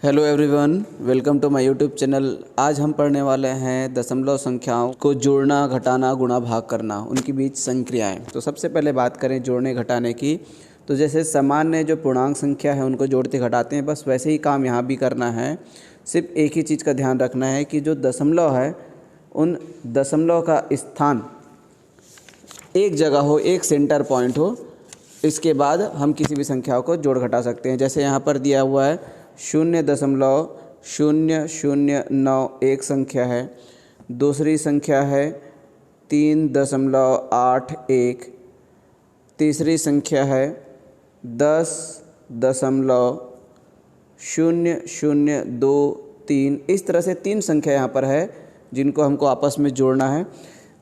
Hello everyone, welcome to my YouTube channel. आज हम पढ़ने वाले हैं दशमलव संख्याओं को जोड़ना, घटाना, गुणा, भाग करना, उनके बीच संक्रियाएं। तो सबसे पहले बात करें जोड़ने घटाने की, तो जैसे सामान्य जो पूर्णांक संख्या है उनको जोड़ते घटाते हैं, बस वैसे ही काम यहाँ भी करना है। सिर्फ एक ही चीज़ का ध्यान रखना है कि जो दशमलव है उन दशमलव का स्थान एक जगह हो, एक सेंटर पॉइंट हो। इसके बाद हम किसी भी संख्याओं को जोड़ घटा सकते हैं। जैसे यहाँ पर दिया हुआ है 0.00091 एक संख्या है, दूसरी संख्या है 3.81, तीसरी संख्या है 10.0023। इस तरह से तीन संख्या यहाँ पर है जिनको हमको आपस में जोड़ना है।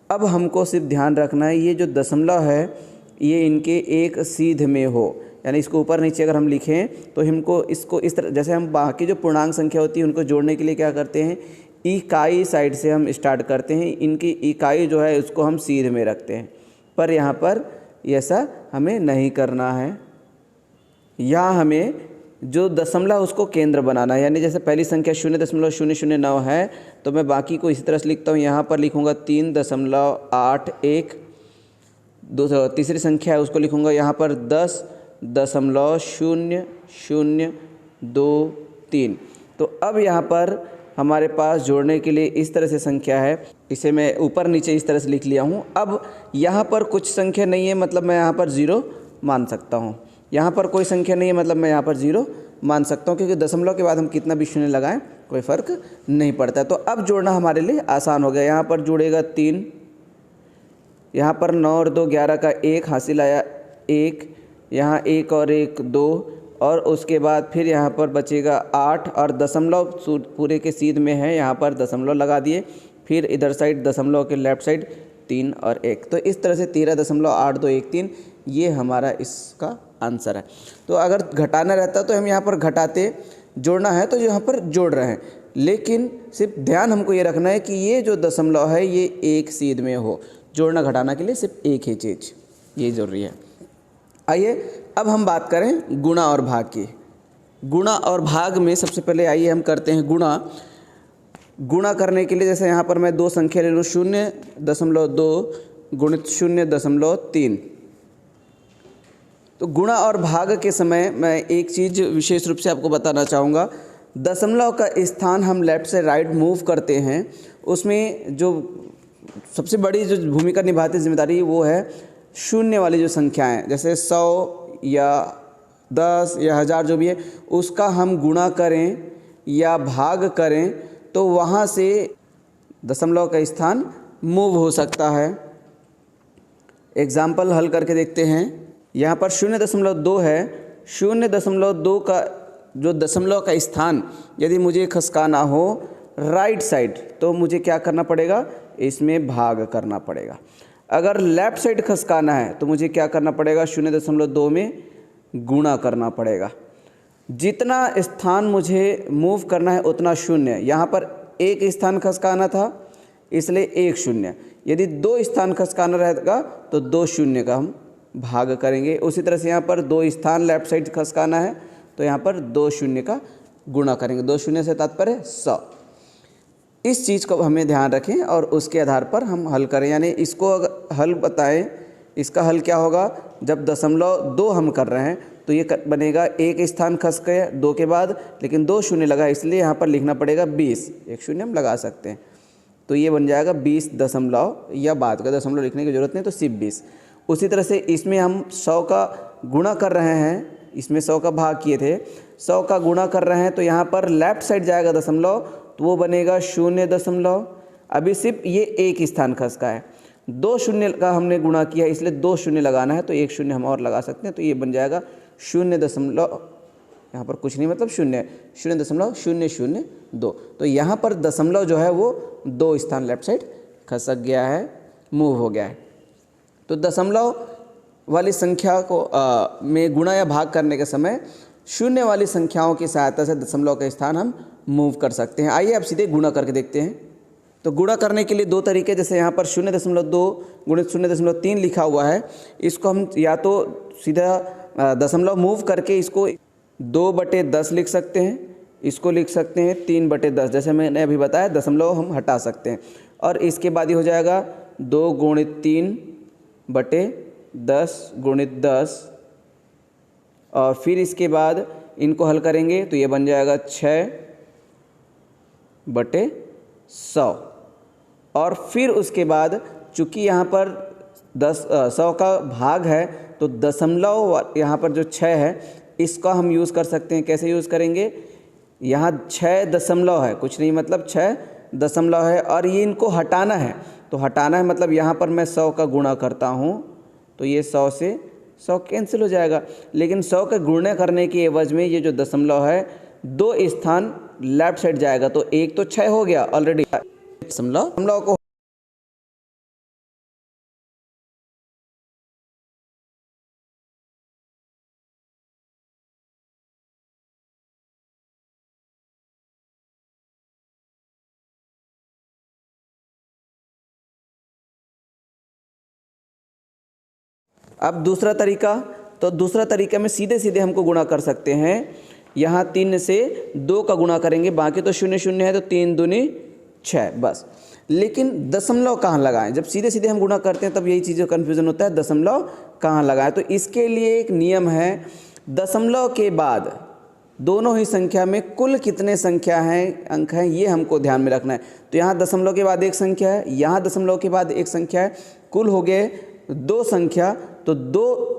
अब हमको सिर्फ ध्यान रखना है ये जो दशमलव है ये इनके एक सीध में हो, यानी इसको ऊपर नीचे अगर हम लिखें तो हमको इसको इस तरह, जैसे हम बाकी जो पूर्णांक संख्या होती है उनको जोड़ने के लिए क्या करते हैं, इकाई साइड से हम स्टार्ट करते हैं। इनकी इकाई जो है उसको हम सीध में रखते हैं, पर यहाँ पर ऐसा हमें नहीं करना है। यहाँ हमें जो दशमलव उसको केंद्र बनाना है, यानी जैसे पहली संख्या 0.009 है तो मैं बाकी को इसी तरह से लिखता हूँ। यहाँ पर लिखूँगा 3.81। तीसरी संख्या है उसको लिखूँगा यहाँ पर 10.0023। तो अब यहाँ पर हमारे पास जोड़ने के लिए इस तरह से संख्या है, इसे मैं ऊपर नीचे इस तरह से लिख लिया हूँ। अब यहाँ पर कुछ संख्या नहीं है, मतलब मैं यहाँ पर 0 मान सकता हूँ। यहाँ पर कोई संख्या नहीं है, मतलब मैं यहाँ पर 0 मान सकता हूँ, क्योंकि दशमलव के बाद हम कितना भी शून्य लगाएं कोई फ़र्क नहीं पड़ता। तो अब जोड़ना हमारे लिए आसान हो गया। यहाँ पर जुड़ेगा 3, यहाँ पर 9 और 2 11 का 1 हासिल आया 1, यहाँ 1 और 1 2, और उसके बाद फिर यहाँ पर बचेगा 8 और दशमलव पूरे के सीध में है, यहाँ पर दशमलव लगा दिए। फिर इधर साइड दशमलव के लेफ़्ट साइड 3 और 1। तो इस तरह से 13.8213 ये हमारा इसका आंसर है। तो अगर घटाना रहता तो हम यहाँ पर घटाते, जोड़ना है तो यहाँ पर जोड़ रहे हैं, लेकिन सिर्फ ध्यान हमको ये रखना है कि ये जो दशमलव है ये एक सीध में हो। जोड़ना घटाना के लिए सिर्फ एक ही चीज़ ये ज़रूरी है। आइए अब हम बात करें गुणा और भाग की। गुणा और भाग में सबसे पहले आइए हम करते हैं गुणा। गुणा करने के लिए जैसे यहाँ पर मैं दो संख्या ले लूँ, 0.2 गुणित 0.3। तो गुणा और भाग के समय मैं एक चीज़ विशेष रूप से आपको बताना चाहूँगा। दशमलव का स्थान हम लेफ़्ट से राइट मूव करते हैं, उसमें जो सबसे बड़ी जो भूमिका निभाती जिम्मेदारी वो है शून्य वाली जो संख्याएं, जैसे 100 या 10 या 1000 जो भी है, उसका हम गुणा करें या भाग करें तो वहाँ से दशमलव का स्थान मूव हो सकता है। एग्जाम्पल हल करके देखते हैं। यहाँ पर 0.2 है, 0.2 का जो दशमलव का स्थान यदि मुझे खसकाना हो राइट साइड तो मुझे क्या करना पड़ेगा, इसमें भाग करना पड़ेगा। अगर लेफ़्ट साइड खसकाना है तो मुझे क्या करना पड़ेगा, 0.2 में गुणा करना पड़ेगा। जितना स्थान मुझे मूव करना है उतना शून्य। यहाँ पर एक स्थान खसकाना था इसलिए एक शून्य, यदि 2 स्थान खसकाना रहेगा तो 2 शून्य का हम भाग करेंगे। उसी तरह से यहाँ पर 2 स्थान लेफ़्ट साइड खसकाना है तो यहाँ पर 2 शून्य का गुणा करेंगे। 2 शून्य से तात्पर्य 100। इस चीज़ को हमें ध्यान रखें और उसके आधार पर हम हल करें, यानी इसको हल बताएं। इसका हल क्या होगा, जब 0.2 हम कर रहे हैं तो ये बनेगा, एक स्थान खस गए 2 के बाद, लेकिन 2 शून्य लगा इसलिए यहाँ पर लिखना पड़ेगा 20। एक शून्य हम लगा सकते हैं तो ये बन जाएगा 20 दशमलव, या बाद का दशमलव लिखने की ज़रूरत नहीं तो सिर्फ 20। उसी तरह से इसमें हम 100 का गुणा कर रहे हैं, इसमें 100 का भाग किए थे, 100 का गुणा कर रहे हैं तो यहाँ पर लेफ़्ट साइड जाएगा दशमलव तो वो बनेगा 0. अभी सिर्फ ये एक स्थान खस का है, 2 शून्य का हमने गुणा किया इसलिए 2 शून्य लगाना है तो एक शून्य हम और लगा सकते हैं तो ये बन जाएगा 0. यहाँ पर कुछ नहीं, मतलब 0.002। तो यहाँ पर दशमलव जो है वो 2 स्थान लेफ़्ट साइड खसक गया है, मूव हो गया है। तो दशमलव वाली संख्या को में गुणा या भाग करने के समय शून्य वाली संख्याओं की सहायता से दशमलव का स्थान हम मूव कर सकते हैं। आइए अब सीधे गुणा करके देखते हैं। तो गुणा करने के लिए 2 तरीके, जैसे यहाँ पर 0.2 गुणित 0.3 लिखा हुआ है, इसको हम या तो सीधा दशमलव मूव करके इसको 2/10 लिख सकते हैं, इसको लिख सकते हैं 3/10, जैसे मैंने अभी बताया दशमलव हम हटा सकते हैं। और इसके बाद ये हो जाएगा 2 × 3/10 × 10, और फिर इसके बाद इनको हल करेंगे तो ये बन जाएगा 6/100। और फिर उसके बाद चूँकि यहाँ पर 100 का भाग है तो दशमलव यहाँ पर जो 6 है इसका हम यूज़ कर सकते हैं। कैसे यूज़ करेंगे, यहाँ 6 दशमलव है, कुछ नहीं मतलब 6 दशमलव है, और ये इनको हटाना है। तो हटाना है मतलब यहाँ पर मैं 100 का गुणा करता हूँ तो ये 100 से 100 कैंसिल हो जाएगा। लेकिन 100 का गुणा करने के एवज में ये जो दशमलव है 2 स्थान लेफ्ट साइड जाएगा, तो एक तो 6 हो गया ऑलरेडी दशमलव को। अब दूसरा तरीका, तो दूसरा तरीका में सीधे सीधे हमको गुणा कर सकते हैं। यहाँ 3 से 2 का गुणा करेंगे, बाकी तो 0 0 है तो 3 दूनी 6 बस। लेकिन दशमलव कहाँ लगाएं, जब सीधे सीधे हम गुणा करते हैं तब यही चीज़ कन्फ्यूज़न होता है, दशमलव कहाँ लगाएं। तो इसके लिए एक नियम है, दशमलव के बाद दोनों ही संख्या में कुल कितने संख्या हैं, अंक हैं, ये हमको ध्यान में रखना है। तो यहाँ दशमलव के बाद एक संख्या है, यहाँ दशमलव के बाद एक संख्या है, कुल हो गए 2 संख्या। तो 2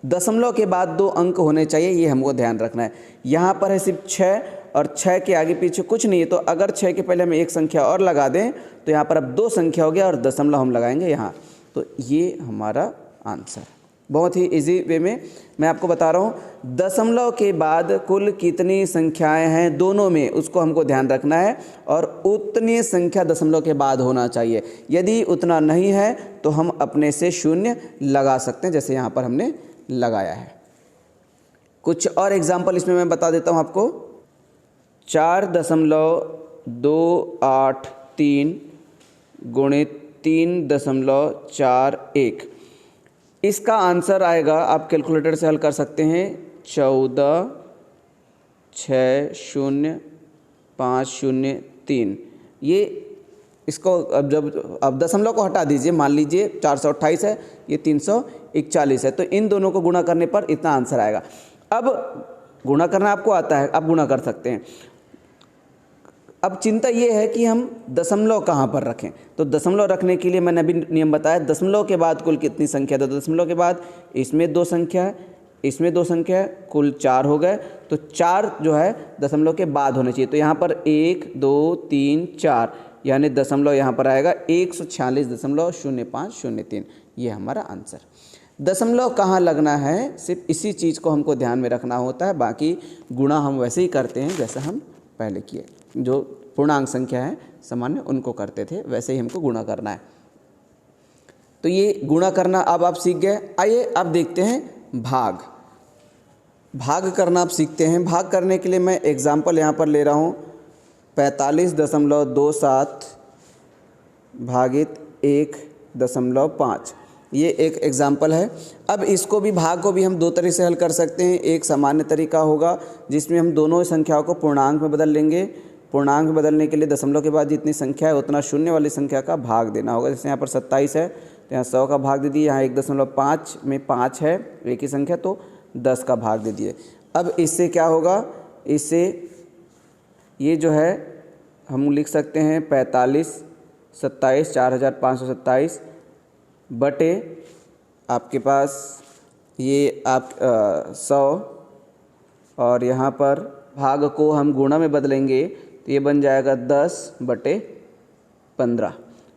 दशमलव के बाद 2 अंक होने चाहिए, ये हमको ध्यान रखना है। यहाँ पर है सिर्फ 6 और 6 के आगे पीछे कुछ नहीं है, तो अगर 6 के पहले हम एक संख्या और लगा दें तो यहाँ पर अब 2 संख्या हो गया और दशमलव हम लगाएंगे यहाँ। तो ये हमारा आंसर। बहुत ही इजी वे में मैं आपको बता रहा हूँ, दशमलव के बाद कुल कितनी संख्याएं हैं दोनों में, उसको हमको ध्यान रखना है, और उतनी संख्या दशमलव के बाद होना चाहिए। यदि उतना नहीं है तो हम अपने से 0 लगा सकते हैं, जैसे यहाँ पर हमने लगाया है। कुछ और एग्जाम्पल इसमें मैं बता देता हूँ आपको। 4.283 × 3.41, इसका आंसर आएगा, आप कैलकुलेटर से हल कर सकते हैं, 14,60,503। ये इसको अब दशमलव को हटा दीजिए, मान लीजिए 428 है, ये 341 है, तो इन दोनों को गुणा करने पर इतना आंसर आएगा। अब गुणा करना आपको आता है, आप गुणा कर सकते हैं। अब चिंता ये है कि हम दशमलव कहाँ पर रखें, तो दशमलव रखने के लिए मैंने अभी नियम बताया, दशमलव के बाद कुल कितनी संख्या, तो दशमलव के बाद इसमें 2 संख्या है, इसमें 2 संख्या है, कुल 4 हो गए। तो 4 जो है दशमलव के बाद होने चाहिए, तो यहाँ पर 1 2 3 4, यानी दशमलव यहाँ पर आएगा 146.0503। ये हमारा आंसर। दशमलव कहाँ लगना है, सिर्फ इसी चीज़ को हमको ध्यान में रखना होता है, बाकी गुणा हम वैसे ही करते हैं जैसा हम पहले किए, जो पूर्णांक संख्या है सामान्य उनको करते थे, वैसे ही हमको गुणा करना है। तो ये गुणा करना अब आप सीख गए। आइए अब देखते हैं भाग। भाग करना आप सीखते हैं। भाग करने के लिए मैं एग्जाम्पल यहाँ पर ले रहा हूँ, 45.27 भागित 1.5, ये एक एग्जाम्पल है। अब इसको भी, भाग को भी हम 2 तरीके से हल कर सकते हैं। एक सामान्य तरीका होगा जिसमें हम दोनों संख्याओं को पूर्णांक में बदल लेंगे। पूर्णांक में बदलने के लिए दशमलव के बाद जितनी संख्या है उतना शून्य वाली संख्या का भाग देना होगा। जैसे यहाँ पर 27 है तो यहाँ 100 का भाग दे दिए, यहाँ 1.5 में 5 है एक ही संख्या, तो 10 का भाग दे दिए। अब इससे क्या होगा, इससे ये जो है हम लिख सकते हैं 45 27 4527 बटे आपके पास ये आप 100, और यहाँ पर भाग को हम गुणा में बदलेंगे तो ये बन जाएगा 10/15।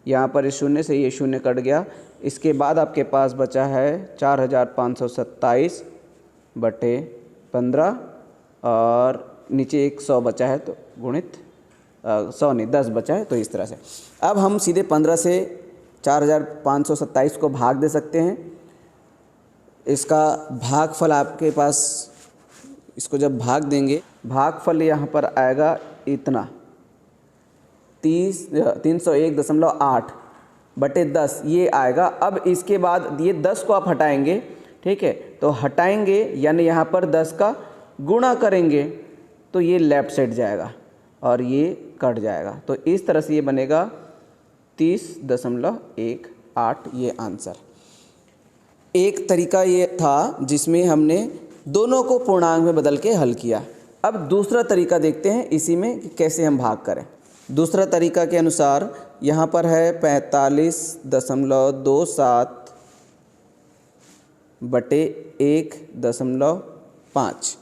यहाँ पर इस शून्य से ये शून्य कट गया। इसके बाद आपके पास बचा है 4527/15, और नीचे एक 100 बचा है, तो गुणित 100 नहीं 10 बचा है, तो इस तरह से। अब हम सीधे 15 से 4527 को भाग दे सकते हैं। इसका भागफल आपके पास, इसको जब भाग देंगे, भागफल यहाँ पर आएगा इतना 301.8/10 ये आएगा। अब इसके बाद ये 10 को आप हटाएंगे, ठीक है, तो हटाएंगे यानी यहाँ पर 10 का गुणा करेंगे, तो ये लेफ़्ट साइड जाएगा और ये कट जाएगा। तो इस तरह से ये बनेगा 30.18 ये आंसर। एक तरीका ये था जिसमें हमने दोनों को पूर्णांक में बदल के हल किया। अब दूसरा तरीका देखते हैं इसी में कि कैसे हम भाग करें। दूसरा तरीका के अनुसार यहाँ पर है 45.27 बटे 1.5।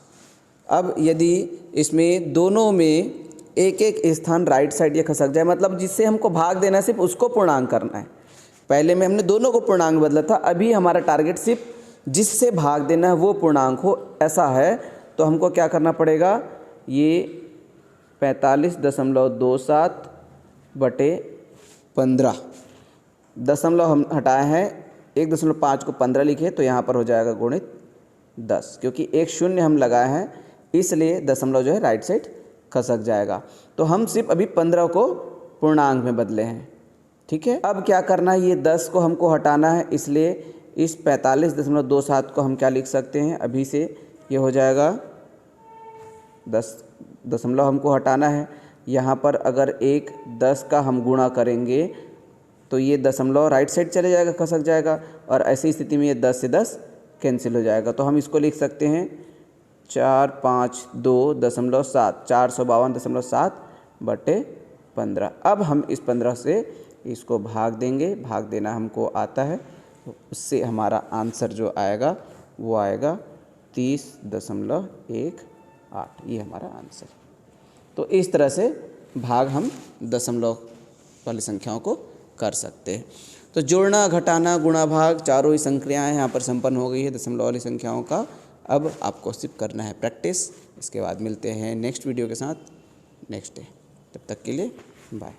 अब यदि इसमें दोनों में एक एक स्थान राइट साइड ये खसक जाए, मतलब जिससे हमको भाग देना है सिर्फ उसको पूर्णांक करना है। पहले में हमने दोनों को पूर्णांक बदला था, अभी हमारा टारगेट सिर्फ जिससे भाग देना है वो पूर्णांक हो, ऐसा है। तो हमको क्या करना पड़ेगा, ये 45.27 बटे 15, दशमलव हम हटाए हैं, 1.5 को 15 लिखे तो यहाँ पर हो जाएगा गुणित 10, क्योंकि एक शून्य हम लगाए हैं इसलिए दशमलव जो है राइट साइड खसक जाएगा। तो हम सिर्फ अभी 15 को पूर्णांक में बदले हैं, ठीक है। अब क्या करना है, ये 10 को हमको हटाना है, इसलिए इस 45.27 को हम क्या लिख सकते हैं, अभी से ये हो जाएगा 10 दशमलव हमको हटाना है। यहाँ पर अगर एक 10 का हम गुणा करेंगे तो ये दशमलव राइट साइड चले जाएगा, खसक जाएगा, और ऐसी स्थिति में ये 10 से 10 कैंसिल हो जाएगा। तो हम इसको लिख सकते हैं 452.7 452.7 बटे 15। अब हम इस 15 से इसको भाग देंगे, भाग देना हमको आता है, तो उससे हमारा आंसर जो आएगा वो आएगा 30.18, ये हमारा आंसर। तो इस तरह से भाग हम दशमलव वाली संख्याओं को कर सकते हैं। तो जोड़ना, घटाना, गुणा, भाग चारों ही संक्रियाएँ यहाँ पर संपन्न हो गई है दशमलव वाली संख्याओं का। अब आपको सिर्फ करना है प्रैक्टिस। इसके बाद मिलते हैं नेक्स्ट वीडियो के साथ नेक्स्ट डे। तब तक के लिए बाय।